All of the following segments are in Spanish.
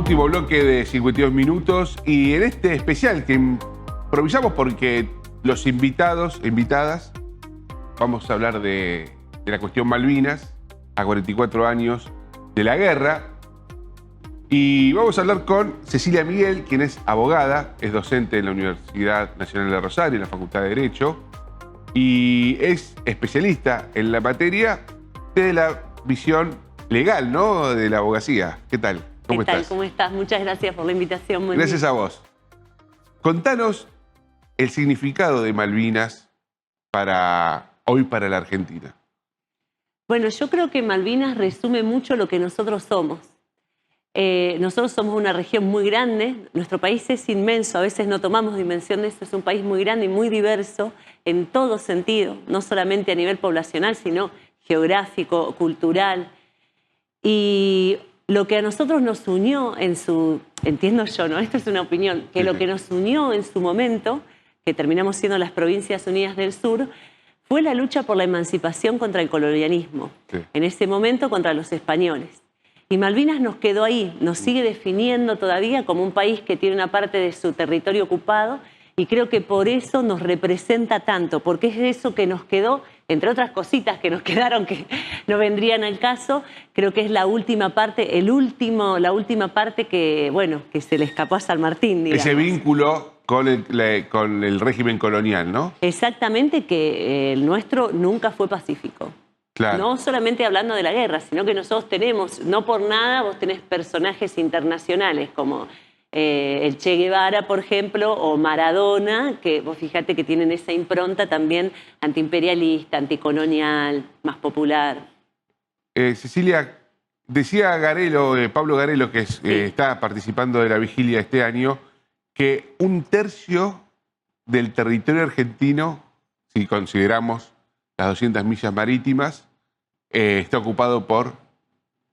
Último bloque de 52 minutos y en este especial que improvisamos porque los invitados e invitadas vamos a hablar de la cuestión Malvinas a 44 años de la guerra y vamos a hablar con Cecilia Miguel, quien es abogada, es docente en la Universidad Nacional de Rosario, en la Facultad de Derecho y es especialista en la materia de la visión legal, ¿no? De la abogacía. ¿Qué tal? ¿Cómo estás? ¿Qué tal? ¿Cómo estás? Muchas gracias por la invitación. Muy Gracias bien. a vos. Contanos el significado de Malvinas hoy para la Argentina. Bueno, yo creo que Malvinas resume mucho lo que nosotros somos. Nosotros somos una región muy grande, nuestro país es inmenso, a veces no tomamos dimensión de eso, es un país muy grande y muy diverso en todo sentido, no solamente a nivel poblacional, sino geográfico, cultural. Y lo que a nosotros nos unió entiendo yo, ¿no? Esto es una opinión, que lo que nos unió en su momento, que terminamos siendo las Provincias Unidas del Sur, fue la lucha por la emancipación contra el colonialismo, en ese momento contra los españoles. Y Malvinas nos quedó ahí, nos sigue definiendo todavía como un país que tiene una parte de su territorio ocupado y creo que por eso nos representa tanto, porque es eso que nos quedó, entre otras cositas que nos quedaron que no vendrían al caso, creo que es la última parte, la última parte que, bueno, que se le escapó a San Martín, digamos. Ese vínculo con el régimen colonial, ¿no? Exactamente, que el nuestro nunca fue pacífico. Claro. No solamente hablando de la guerra, sino que nosotros tenemos, no por nada, vos tenés personajes internacionales como el Che Guevara, por ejemplo, o Maradona, que vos fíjate que tienen esa impronta también antiimperialista, anticolonial, más popular. Cecilia, decía Pablo Garelo, que está participando de la vigilia este año, que 1/3 del territorio argentino, si consideramos las 200 millas marítimas, está ocupado por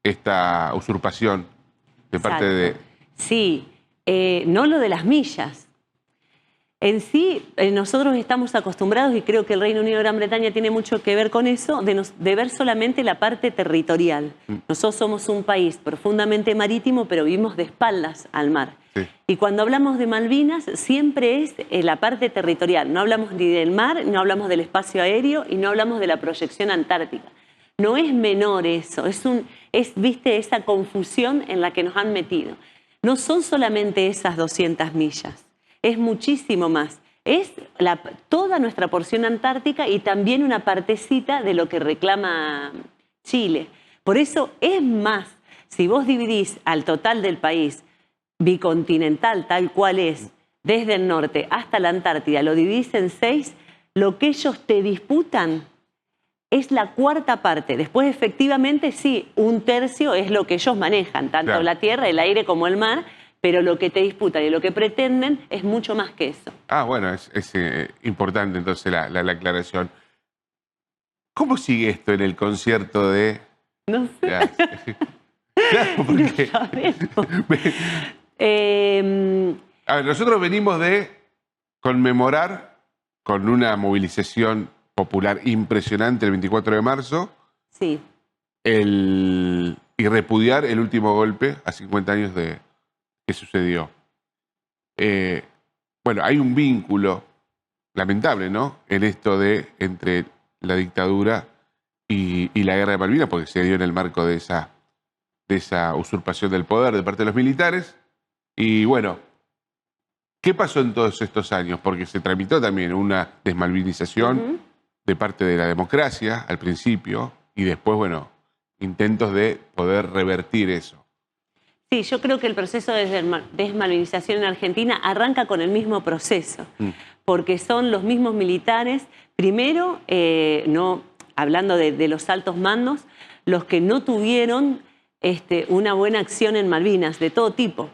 esta usurpación de parte de... Sí, no lo de las millas. En sí, nosotros estamos acostumbrados, y creo que el Reino Unido de Gran Bretaña tiene mucho que ver con eso, de ver solamente la parte territorial. Nosotros somos un país profundamente marítimo, pero vivimos de espaldas al mar. Sí. Y cuando hablamos de Malvinas, siempre es la parte territorial. No hablamos ni del mar, no hablamos del espacio aéreo y no hablamos de la proyección antártica. No es menor eso, viste, esa confusión en la que nos han metido. No son solamente esas 200 millas. Es muchísimo más. Es toda nuestra porción antártica y también una partecita de lo que reclama Chile. Por eso es más, si vos dividís al total del país bicontinental tal cual es, desde el norte hasta la Antártida, lo dividís en 6, lo que ellos te disputan es la 4ª parte. Después, efectivamente, sí, 1/3 es lo que ellos manejan, tanto claro, la tierra, el aire como el mar, pero lo que te disputan y lo que pretenden es mucho más que eso. Ah, bueno, es importante entonces la aclaración. ¿Cómo sigue esto en el concierto de...? No sé. Claro, porque... A ver, nosotros venimos de conmemorar con una movilización popular impresionante el 24 de marzo. Sí. Y repudiar el último golpe a 50 años que sucedió. Bueno, hay un vínculo lamentable, ¿no? En esto entre la dictadura y la guerra de Malvinas, porque se dio en el marco de esa usurpación del poder de parte de los militares. Y bueno, ¿qué pasó en todos estos años? Porque se tramitó también una desmalvinización de parte de la democracia al principio y después, bueno, intentos de poder revertir eso. Sí, yo creo que el proceso de desmalvinización en Argentina arranca con el mismo proceso, porque son los mismos militares, primero, no hablando de los altos mandos, los que no tuvieron una buena acción en Malvinas, de todo tipo.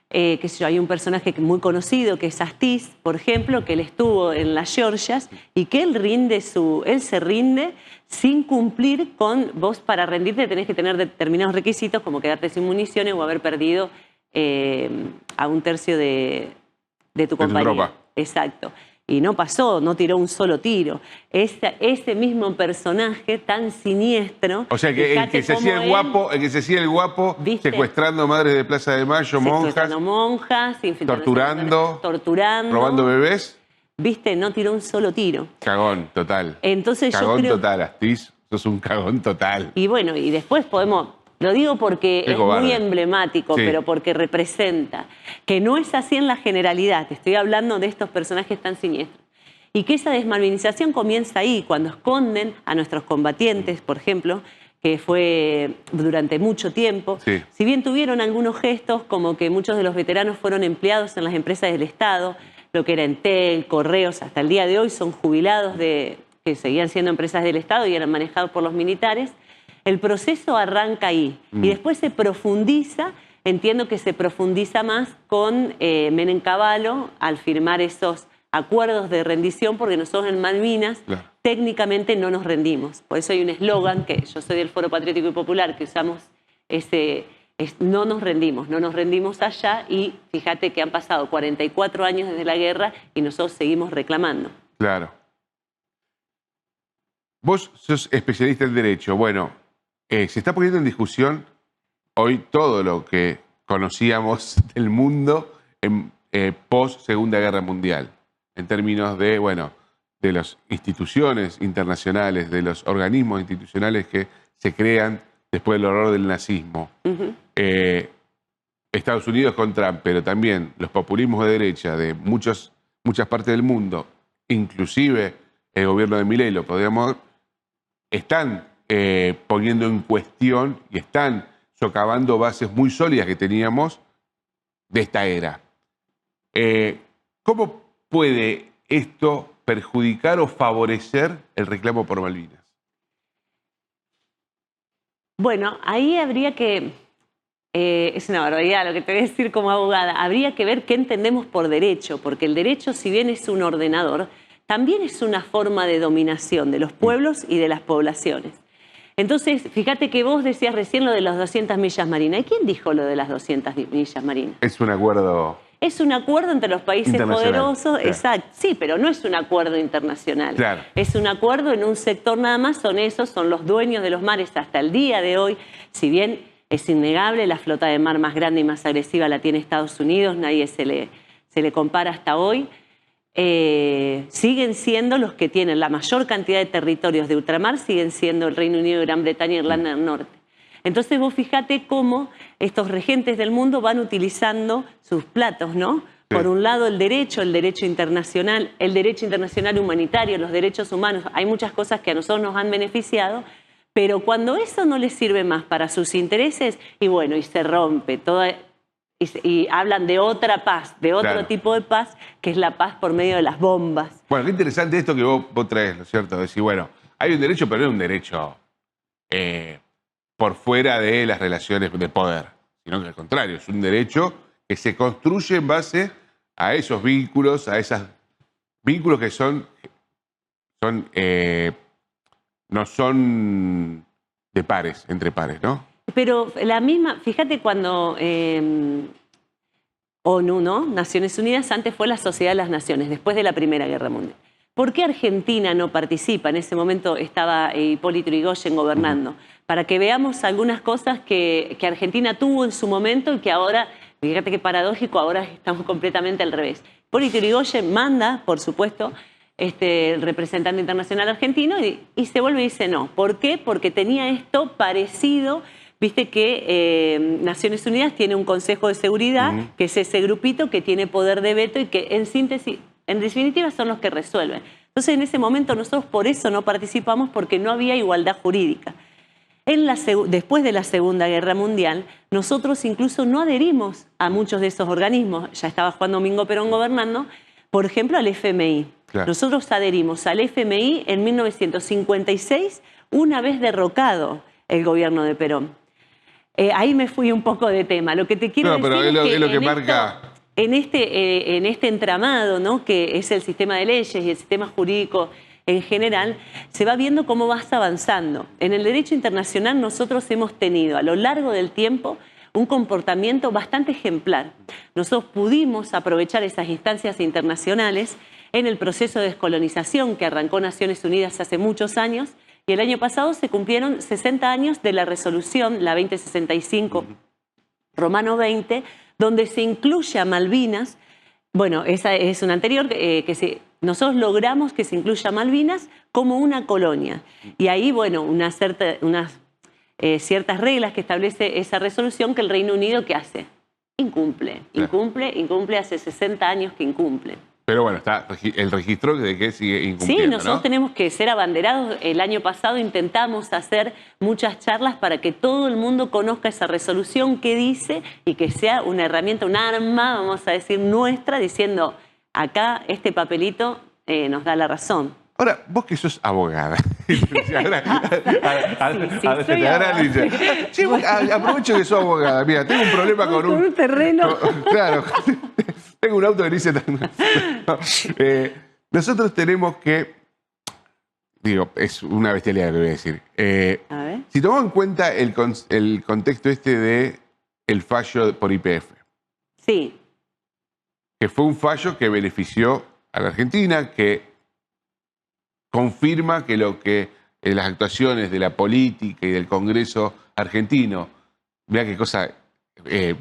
Qué sé yo, hay un personaje muy conocido que es Astiz, por ejemplo, que él estuvo en las Georgias y que él se rinde sin cumplir con, vos para rendirte tenés que tener determinados requisitos como quedarte sin municiones o haber perdido a 1/3 de tu compañía. Tropa. Exacto. y no pasó, no tiró un solo tiro. Ese mismo personaje tan siniestro... O sea, que el que se hacía el guapo, ¿viste? Secuestrando madres de Plaza de Mayo, monjas, torturando, robando bebés. ¿Viste? No tiró un solo tiro. Cagón total. Entonces cagón yo creo... total, Astiz. Sos un cagón total. Y bueno, y después podemos... Lo digo porque es muy emblemático, sí, pero porque representa que no es así en la generalidad. Estoy hablando de estos personajes tan siniestros. Y que esa desmalvinización comienza ahí, cuando esconden a nuestros combatientes, por ejemplo, que fue durante mucho tiempo. Sí. Si bien tuvieron algunos gestos, como que muchos de los veteranos fueron empleados en las empresas del Estado, lo que era Entel, Correos, hasta el día de hoy son jubilados que seguían siendo empresas del Estado y eran manejados por los militares. El proceso arranca ahí y después se profundiza, entiendo que se profundiza más con Menem Cavallo al firmar esos acuerdos de rendición, porque nosotros en Malvinas técnicamente no nos rendimos. Por eso hay un eslogan que yo soy del Foro Patriótico y Popular, que usamos no nos rendimos allá, y fíjate que han pasado 44 años desde la guerra y nosotros seguimos reclamando. Claro. Vos sos especialista en Derecho. Bueno, se está poniendo en discusión hoy todo lo que conocíamos del mundo en post-Segunda Guerra Mundial, en términos de, bueno, de las instituciones internacionales, de los organismos institucionales que se crean después del horror del nazismo. Estados Unidos con Trump, pero también los populismos de derecha de muchas partes del mundo, inclusive el gobierno de Milei, lo podríamos, están poniendo en cuestión y están socavando bases muy sólidas que teníamos de esta era. ¿Cómo puede esto perjudicar o favorecer el reclamo por Malvinas? Bueno, ahí habría que... es una barbaridad lo que te voy a decir como abogada. Habría que ver qué entendemos por derecho, porque el derecho, si bien es un ordenador, también es una forma de dominación de los pueblos y de las poblaciones. Entonces, fíjate que vos decías recién lo de las 200 millas marinas. ¿Y quién dijo lo de las 200 millas marinas? Es un acuerdo... Es un acuerdo entre los países poderosos, claro. Exacto. Sí, pero no es un acuerdo internacional. Claro. Es un acuerdo en un sector nada más, son los dueños de los mares hasta el día de hoy. Si bien es innegable, la flota de mar más grande y más agresiva la tiene Estados Unidos, nadie se le compara hasta hoy. Siguen siendo los que tienen la mayor cantidad de territorios de ultramar, siguen siendo el Reino Unido, Gran Bretaña y Irlanda del Norte. Entonces vos fijate cómo estos regentes del mundo van utilizando sus platos, ¿no? Sí. Por un lado el derecho internacional humanitario, los derechos humanos, hay muchas cosas que a nosotros nos han beneficiado, pero cuando eso no les sirve más para sus intereses, y bueno, y se rompe toda... Y hablan de otra paz, de otro tipo de paz, que es la paz por medio de las bombas. Bueno, qué interesante esto que vos traes, ¿no es cierto? Decir, bueno, hay un derecho, pero no es un derecho por fuera de las relaciones de poder, sino que al contrario, es un derecho que se construye en base a esos vínculos, a esos vínculos que no son de pares, entre pares, ¿no? Pero la misma, fíjate cuando ONU, ¿no? Naciones Unidas, antes fue la Sociedad de las Naciones, después de la Primera Guerra Mundial. ¿Por qué Argentina no participa? En ese momento estaba Hipólito Yrigoyen gobernando. Para que veamos algunas cosas que Argentina tuvo en su momento y que ahora, fíjate qué paradójico, ahora estamos completamente al revés. Hipólito Yrigoyen manda, por supuesto, el representante internacional argentino y se vuelve y dice no. ¿Por qué? Porque tenía esto parecido. Viste que Naciones Unidas tiene un Consejo de Seguridad, que es ese grupito que tiene poder de veto y que en síntesis, en definitiva son los que resuelven. Entonces en ese momento nosotros por eso no participamos, porque no había igualdad jurídica. Después de la Segunda Guerra Mundial, nosotros incluso no adherimos a muchos de esos organismos. Ya estaba Juan Domingo Perón gobernando, por ejemplo al FMI. Claro.Nosotros adherimos al FMI en 1956, una vez derrocado el gobierno de Perón. Ahí me fui un poco de tema. Lo que te quiero decir es lo que marca... En este entramado, ¿no? Que es el sistema de leyes y el sistema jurídico en general, se va viendo cómo vas avanzando. En el derecho internacional nosotros hemos tenido a lo largo del tiempo un comportamiento bastante ejemplar. Nosotros pudimos aprovechar esas instancias internacionales en el proceso de descolonización que arrancó Naciones Unidas hace muchos años, y el año pasado se cumplieron 60 años de la resolución, la 2065, Romano 20, donde se incluye a Malvinas. Bueno, esa es una anterior, nosotros logramos que se incluya a Malvinas como una colonia. Y ahí, bueno, unas ciertas reglas que establece esa resolución que el Reino Unido, ¿qué hace? Incumple, incumple, hace 60 años que incumple. Pero bueno, está el registro de que sigue incumpliendo, Sí, nosotros, ¿no?, tenemos que ser abanderados. El año pasado intentamos hacer muchas charlas para que todo el mundo conozca esa resolución que dice y que sea una herramienta, un arma, vamos a decir, nuestra, diciendo, acá este papelito nos da la razón. Ahora, vos que sos abogada. Aprovecho que sos abogada. Mira, tengo un problema con un terreno. Claro, tengo un auto que dice... nosotros tenemos que... Digo, es una bestialidad lo que voy a decir. A ver. Si tomamos en cuenta el contexto de el fallo por YPF. Sí. Que fue un fallo que benefició a la Argentina, que confirma que las actuaciones de la política y del Congreso argentino, mirá qué cosa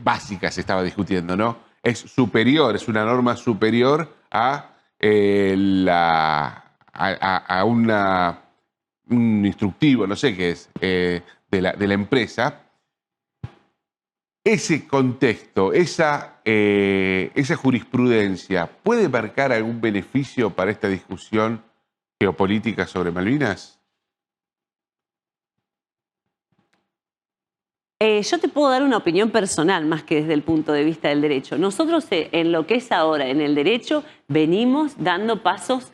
básica se estaba discutiendo, ¿no? Es superior, es una norma superior a un instructivo, no sé qué es, de la empresa. Ese contexto, esa jurisprudencia, ¿puede marcar algún beneficio para esta discusión geopolítica sobre Malvinas? Yo te puedo dar una opinión personal más que desde el punto de vista del derecho. Nosotros en lo que es ahora, en el derecho, venimos dando pasos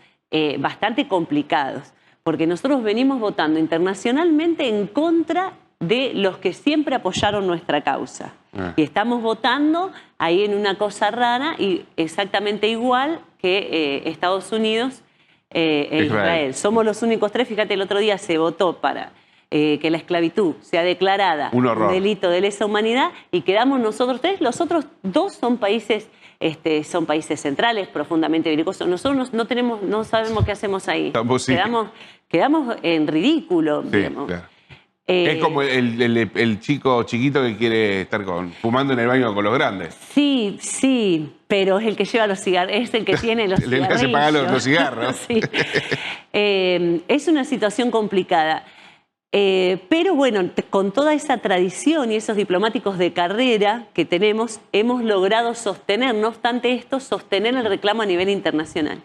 bastante complicados, porque nosotros venimos votando internacionalmente en contra de los que siempre apoyaron nuestra causa. Y estamos votando ahí en una cosa rara y exactamente igual que Estados Unidos e Israel. Somos los únicos tres. Fíjate, el otro día se votó para que la esclavitud sea declarada un delito de lesa humanidad y quedamos nosotros tres. Los otros dos son países centrales, profundamente belicosos. Nosotros no sabemos qué hacemos ahí. Quedamos en ridículo. Sí, claro. Es como el chico chiquito que quiere estar fumando en el baño con los grandes. Sí, sí, pero es el que lleva los cigarros, es el que tiene los cigarrillos. Le hace pagar los cigarros. Sí. Es una situación complicada. Pero bueno, con toda esa tradición y esos diplomáticos de carrera que tenemos, hemos logrado sostener, no obstante esto, sostener el reclamo a nivel internacional.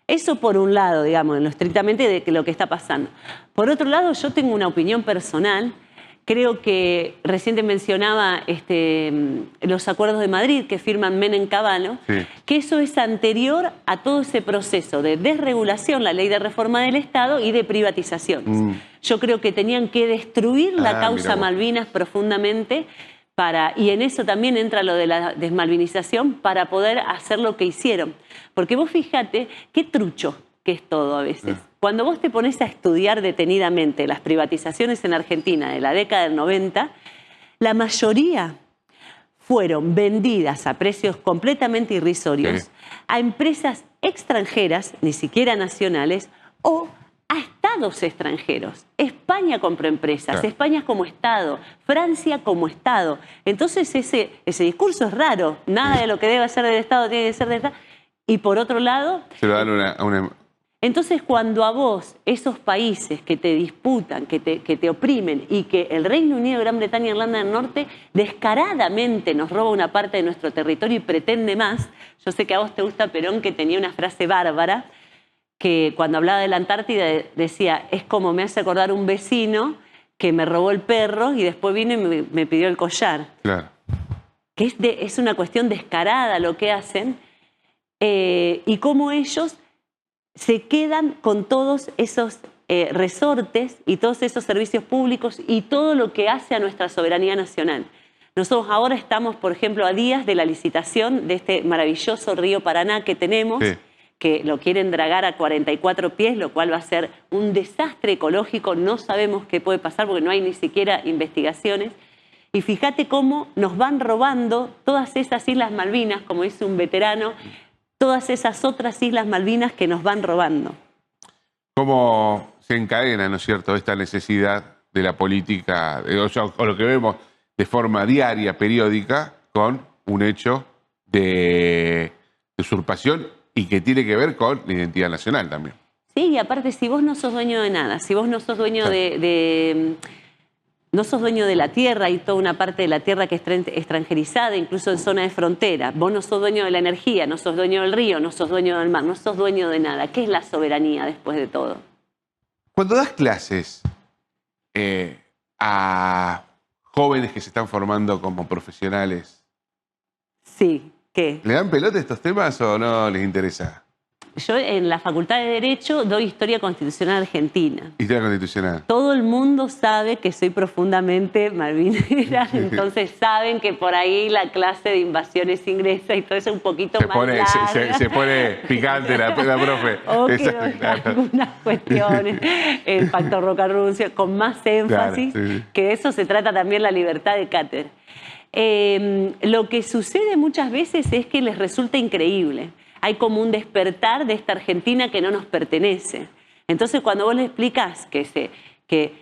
Eso por un lado, digamos, en lo estrictamente de lo que está pasando. Por otro lado, yo tengo una opinión personal. Creo que recién te mencionaba los acuerdos de Madrid que firman Menem-Cavallo, sí, que eso es anterior a todo ese proceso de desregulación, la ley de reforma del Estado y de privatizaciones. Yo creo que tenían que destruir la causa Malvinas profundamente y en eso también entra lo de la desmalvinización para poder hacer lo que hicieron. Porque vos fíjate qué trucho que es todo a veces. Cuando vos te pones a estudiar detenidamente las privatizaciones en Argentina de la década del 90, la mayoría fueron vendidas a precios completamente irrisorios a empresas extranjeras, ni siquiera nacionales, o a estados extranjeros. España compró empresas, España como Estado, Francia como Estado. Entonces ese discurso es raro. Nada de lo que debe ser del Estado tiene que ser del Estado. Y por otro lado... Se lo dan a una... Entonces cuando a vos, esos países que te disputan, que te oprimen y que el Reino Unido, Gran Bretaña y Irlanda del Norte descaradamente nos roba una parte de nuestro territorio y pretende más. Yo sé que a vos te gusta Perón, que tenía una frase bárbara, que cuando hablaba de la Antártida decía, es como me hace acordar un vecino que me robó el perro y después vino y me pidió el collar. Claro. Que es una cuestión descarada lo que hacen y cómo ellos se quedan con todos esos resortes y todos esos servicios públicos y todo lo que hace a nuestra soberanía nacional. Nosotros ahora estamos, por ejemplo, a días de la licitación de este maravilloso río Paraná que tenemos, que lo quieren dragar a 44 pies, lo cual va a ser un desastre ecológico. No sabemos qué puede pasar porque no hay ni siquiera investigaciones. Y fíjate cómo nos van robando todas esas Islas Malvinas, como dice un veterano, todas esas otras Islas Malvinas que nos van robando. ¿Cómo se encadena, ¿no es cierto?, esta necesidad de la política, o lo que vemos de forma diaria, periódica, con un hecho de usurpación y que tiene que ver con la identidad nacional también? Sí, y aparte, si vos no sos dueño de nada, si vos no sos dueño no sos dueño de la tierra, hay toda una parte de la tierra que es extranjerizada, incluso en zona de frontera. Vos no sos dueño de la energía, no sos dueño del río, no sos dueño del mar, no sos dueño de nada. ¿Qué es la soberanía después de todo? Cuando das clases a jóvenes que se están formando como profesionales, Sí, ¿qué? ¿le dan pelota a estos temas o no les interesa? Yo en la Facultad de Derecho doy Historia Constitucional Argentina. Historia constitucional. Todo el mundo sabe que soy profundamente malvinera, entonces saben que por ahí la clase de invasiones ingresa y todo eso es un poquito más larga. Se pone picante la profe. O que Claro. algunas cuestiones, el factor Roca-Runcio, con más énfasis, Claro, sí. que de eso se trata también la libertad de cátedra. Lo que sucede muchas veces es que les resulta increíble. Hay como un despertar de esta Argentina que no nos pertenece. Entonces, cuando vos le explicás que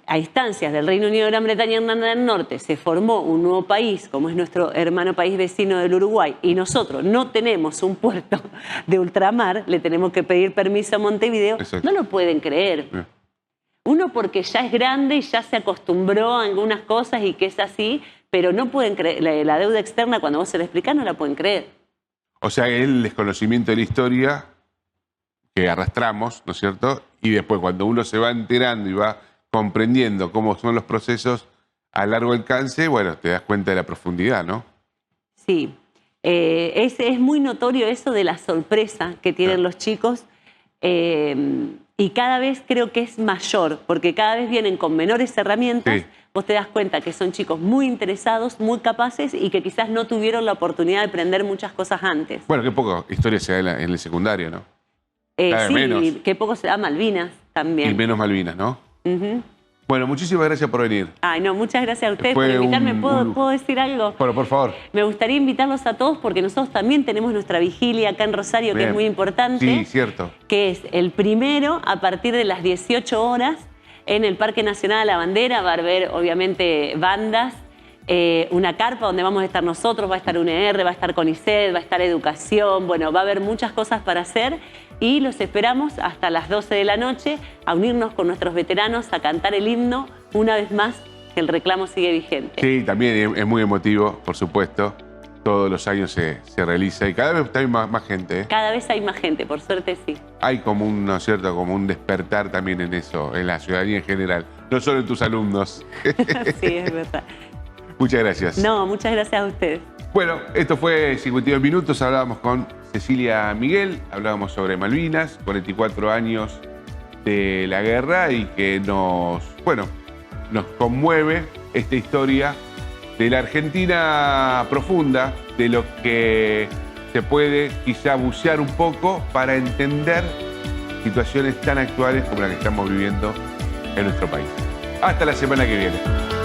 a instancias del Reino Unido de Gran Bretaña y Irlanda del Norte se formó un nuevo país, como es nuestro hermano país vecino del Uruguay, y nosotros no tenemos un puerto de ultramar, le tenemos que pedir permiso a Montevideo, Exacto. no lo pueden creer. Bien. Uno porque ya es grande y ya se acostumbró a algunas cosas y que es así, pero no pueden creer. La deuda externa, cuando vos se la explicás, no la pueden creer. O sea, el desconocimiento de la historia que arrastramos, ¿no es cierto? Y después, cuando uno se va enterando y va comprendiendo cómo son los procesos a largo alcance, bueno, te das cuenta de la profundidad, ¿no? Sí, es muy notorio eso de la sorpresa que tienen Claro. los chicos y cada vez creo que es mayor, porque cada vez vienen con menores herramientas. Sí. Vos te das cuenta que son chicos muy interesados, muy capaces y que quizás no tuvieron la oportunidad de aprender muchas cosas antes. Bueno, qué poco historia se da en el secundario, ¿no? Cada vez Sí, menos. y que poco se da Malvinas también. Y menos Malvinas, ¿no? Ujú. Bueno, muchísimas gracias por venir. Ay, no, muchas gracias a ustedes Fue por invitarme. un- ¿Puedo decir algo? Bueno, por favor. Me gustaría invitarlos a todos porque nosotros también tenemos nuestra vigilia acá en Rosario, que Bien. es muy importante. Sí, cierto. Que es el primero a partir de las 18 horas en el Parque Nacional de la Bandera. Va a haber, obviamente, bandas, una carpa donde vamos a estar nosotros, va a estar UNR, va a estar CONICET, va a estar Educación. Bueno, va a haber muchas cosas para hacer y los esperamos hasta las 12 de la noche a unirnos con nuestros veteranos a cantar el himno una vez más, que el reclamo sigue vigente. Sí, también es muy emotivo, por supuesto. Todos los años se realiza y cada vez hay más gente, ¿eh? Cada vez hay más gente, por suerte sí. Hay como un, ¿no es cierto?, como un despertar también en eso, en la ciudadanía en general, no solo en tus alumnos. Sí, es verdad. Muchas gracias. No, muchas gracias a ustedes. Bueno, esto fue 52 minutos, hablábamos con Cecilia Miguel, hablábamos sobre Malvinas, 44 años de la guerra y que nos conmueve esta historia de la Argentina profunda, de lo que se puede quizá bucear un poco para entender situaciones tan actuales como la que estamos viviendo en nuestro país. Hasta la semana que viene.